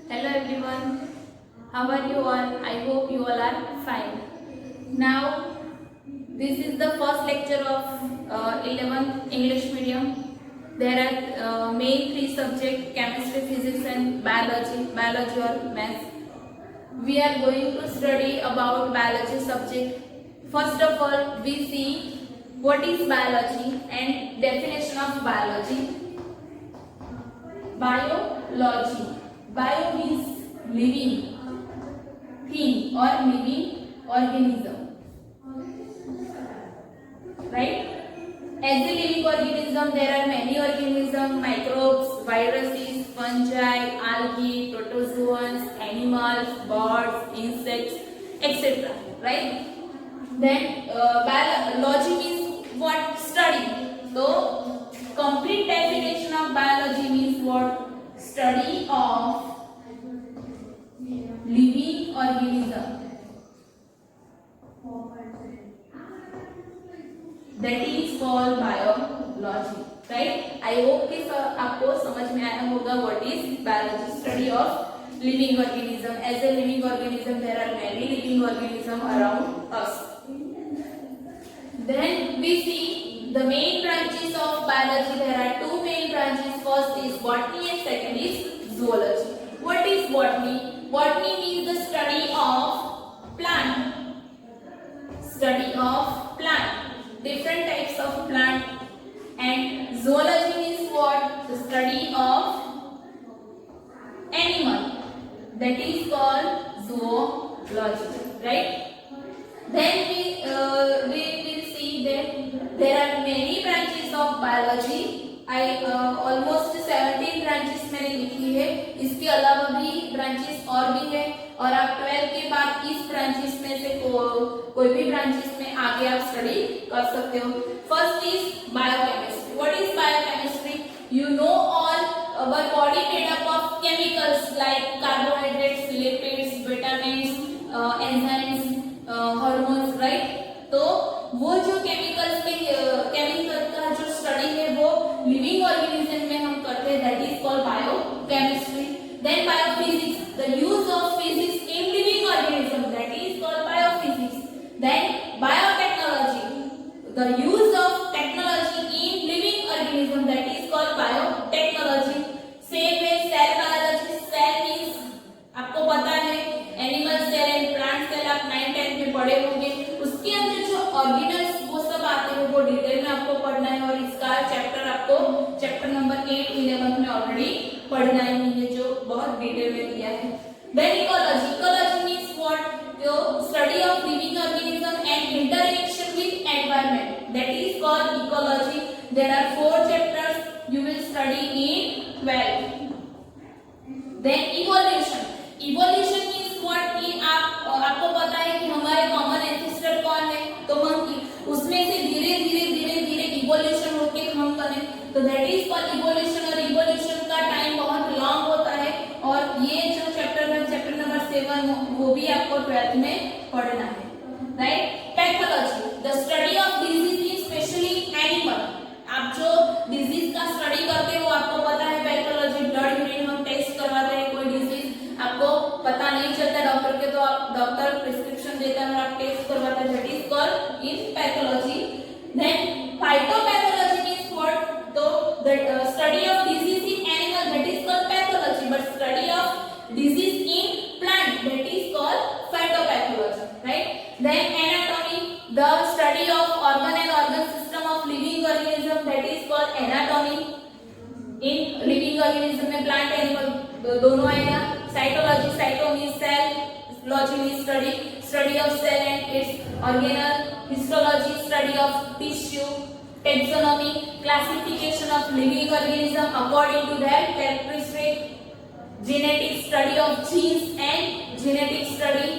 Hello everyone, how are you all? I hope you all are fine. Now, this is the first lecture of 11th English medium. There are main three subjects: chemistry, physics and biology or maths. We are going to study about biology subject. First of all, we see what is biology and definition of biology. Biology. Bio means living thing or living organism, right? As a living organism, there are many organisms: microbes, viruses, fungi, algae, protozoans, animals, birds, insects, etc. Right? Then biology means what? Study. So, complete definition of biology means what? Study of living organism. That is called biology, right? I hope कि आपको समझ में आया होगा what is biology. Study of living organism. As a living organism, there are many living organisms around us. Then we see the main branches of biology. There are two main branches. First is botany and second is zoology. What is botany? Botany means the study of plant. Study of plant. Different types of plant. And zoology means what? The study of animal. That is called zoology, right? Then we will see that there are many branches of biology. Almost 17 branches मैंने लिखी है. इसके अलावा भी branches और भी है और आप 12 के बाद इस ब्रांचेस में से कोई भी ब्रांचेस में आगे आप स्टडी कर सकते हो. First is biochemistry. What is biochemistry? You know all our body made up of chemicals like carbohydrates, lipids, vitamins, enzymes, hormones, right? तो वो जो केमिकल का जो स्टडी है वो लिविंग ऑर्गेनिज्म में हम करते हैं. That is called biochemistry. Then biophysics, the use of physics in living organism, that is called biophysics. Then biotechnology, the use of technology in living organism, that is called biotechnology. Same है cell biology. Cell means आपको पता है animal cell and plant cell, आप 9th 10th में पढ़े होंगे. उसके अंदर जो ऑर्गेनल्स वो सब आते हैं वो डिटेल में आपको पढ़ना है और इसका चैप्टर आपको चैप्टर नंबर 8 11 में ऑलरेडी पढ़ना है, जो बहुत डिटेल में दिया है. Then ecology. Ecology means what? जो study of living organism and interaction with environment, that is called ecology. There are 4 chapters you will study in 12. Then evolution. Evolution means what? कि आपको पता है कि हमारे कॉमन एंसेस्टर कौन है? तो मंकी. उसमें से धीरे धीरे इवोल्यूशन होके हम बने, तो दैट इज कॉल्ड इवोल्यूशन. और इवोल्यूशन का टाइम बहुत लॉन्ग होता है और ये जो चैप्टर है चैप्टर नंबर 7 वो भी आपको 12th में पढ़ना है, right? Pathology, the study of disease specially animal. आप जो डिजीज का स्टडी करते हो आपको पता है पैथोलॉजी. ब्लड यूरिन हम टेस्ट करवाते हैं, कोई डिजीज आपको पता नहीं चलता डॉक्टर के, तो आप डॉक्टर प्रिस्क्रिप्शन देता है और आप टेस्ट करवाते हैं. That is called in pathology. Then phytopathology means what? तो the study of disease in animal, that is called pathology. But study of disease in plant, that is called phytopathology, right? Then anatomy, the study of organ and organ system of living organism, that is called anatomy. इन living organism में plant animal दोनों आएगा. Cytology, cyto means cell, logy means study of cell and it's organelle. Histology, study of tissue. Taxonomy, classification of living organism according to their characteristic. Genetic, study of genes and genetic study.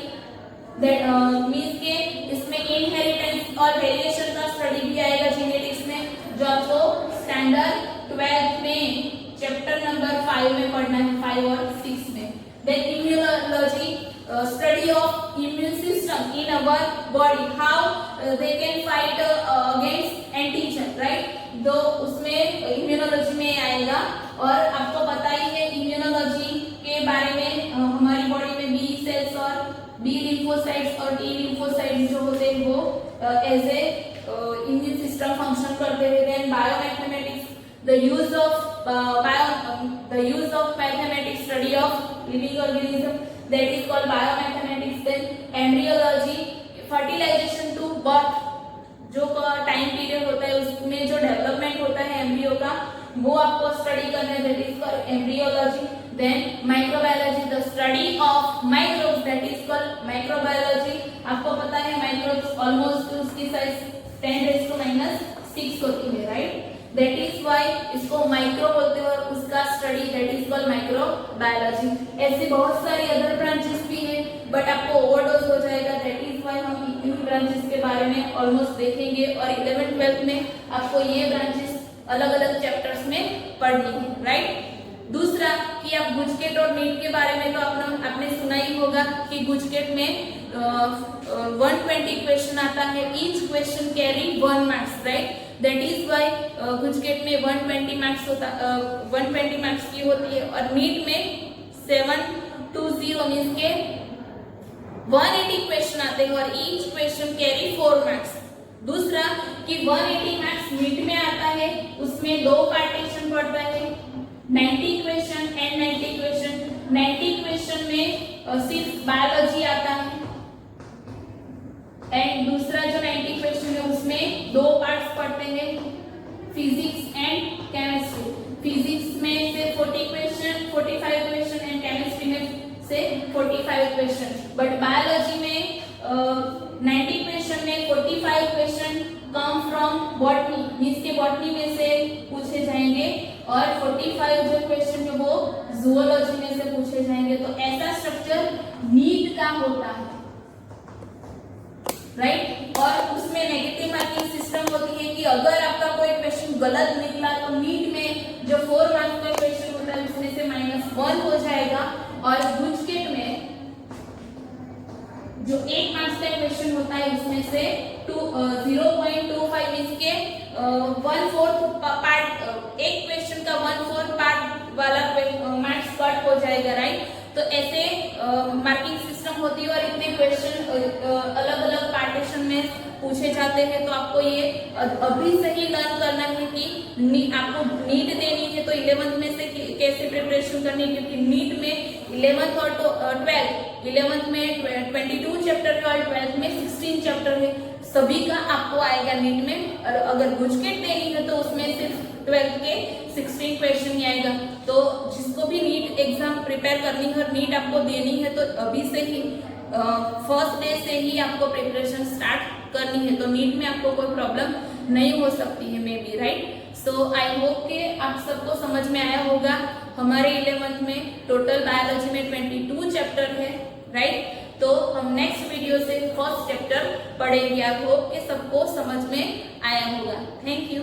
That means के इसमें inheritance और variation का study भी आएगा genetics में, जो आपको standard 12th में चैप्टर नंबर 5 में पढ़ना है, 5 और 6 में. Then immunology, study of immune system in our body, how they can fight against antigen, right? तो उसमें immunology में आएगा. और आपको पता ही है immunology के बारे में और टी लिम्फोसाइट जो होते हैं वो as a immune system function करते हैं। Then biomathematics, the use of mathematics study of living organism, that is called biomathematics. Then embryology, fertilization to birth, जो टाइम पीरियड होता है उसमें जो डेवलपमेंट होता है एम्ब्रियो का वो आपको स्टडी करना है, that is called embryology. Then microbiology, the study of microbes, that is called microbiology. आपको पता है माइक्रोब्स ऑलमोस्ट उसकी साइज 10⁻⁶ होती है, राइट? दैट इज वाई इसको माइक्रो बोलते हैं और उसका study that is called microbiology. ऐसे बहुत सारी अदर ब्रांचेस भी हैं बट आपको ओवरडोज हो जाएगा, दैट इज वाई हम इन ब्रांचेस के बारे में ऑलमोस्ट देखेंगे और 11th-12th में आपको ये ब्रांचेस अलग अलग चैप्टर्स में पढ़नी है, राइट? दूसरा कि आप गुजकेट और नीट के बारे में तो आपने सुना ही होगा कि गुजकेट में 120 क्वेश्चन आता है, each question carry 1 marks, right? That is why GUJCET में 120 मार्क्स होता 120 मार्क्स की होती है और नीट में 720 मीन्स के 180 क्वेश्चन आते हैं और ईच क्वेश्चन कैरी 4 मार्क्स। दूसरा कि 180 मार्क्स नीट में आता है, उसमें 2 पार्टीशन पड़ता है, 90 क्वेश्चन एंड 90 क्वेश्चन। 90 क्वेश्चन में सिर्फ बायोलॉजी आता है एंड दूसरा जो 90 क्वेश्चन है उसमें 2 पार्ट्स पढ़ते हैं, फिजिक्स एंड केमिस्ट्री। फिजिक्स में से 45 क्वेश्चन एंड केमिस्ट्री में से 45 क्वेश्चन। बट बायोलॉजी में 90 क्वेश्चन में 45 question come from botany, means के बॉटनी में से पूछे जाएंगे और 45 जो क्वेश्चन है वो जूलॉजी में से पूछे जाएंगे। तो ऐसा स्ट्रक्चर नीट का होता है, राइट? और उसमें नेगेटिव मार्किंग सिस्टम होती है कि अगर आपका कोई क्वेश्चन गलत निकला तो नीट में जो 4 मार्क्स का क्वेश्चन होता है उसमें से -1 हो जाएगा और गुजकेट में जो 8 मार्क्स का क्वेश्चन होता है उसमें से 0.25 मींस के 1/4 पार्ट, एक क्वेश्चन का 1/4 पार्ट वाला मार्क्स कट हो जाएगा, राइट? तो ऐसे मार्किंग सिस्टम होती है और इतने क्वेश्चन अलग अलग पार्टीशन में पूछे जाते हैं। तो आपको ये अभी से ही लर्न करना है कि आपको नीट देनी है तो 11th में से कैसे प्रिपरेशन करनी है, क्योंकि नीट में 11th और 12th, 11th में 22 चैप्टर है और 12th में 16 चैप्टर है, सभी का आपको आएगा नीट में। और अगर गुजकेट देनी है तो उसमें सिर्फ 12th के 16 क्वेश्चन ही आएगा। तो जिसको भी नीट एग्जाम प्रिपेयर करनी है और नीट आपको देनी है तो अभी से ही फर्स्ट डे से ही आपको प्रिपरेशन स्टार्ट करनी है, तो नीट में आपको कोई प्रॉब्लम नहीं हो सकती है may be, right? So I hope कि आप सबको समझ में आया होगा। हमारे 11th में टोटल बायोलॉजी में 22 चैप्टर है, राइट? तो हम नेक्स्ट वीडियो से फर्स्ट चैप्टर पढ़ेंगे। आई होप कि सबको समझ में आया होगा। Thank you.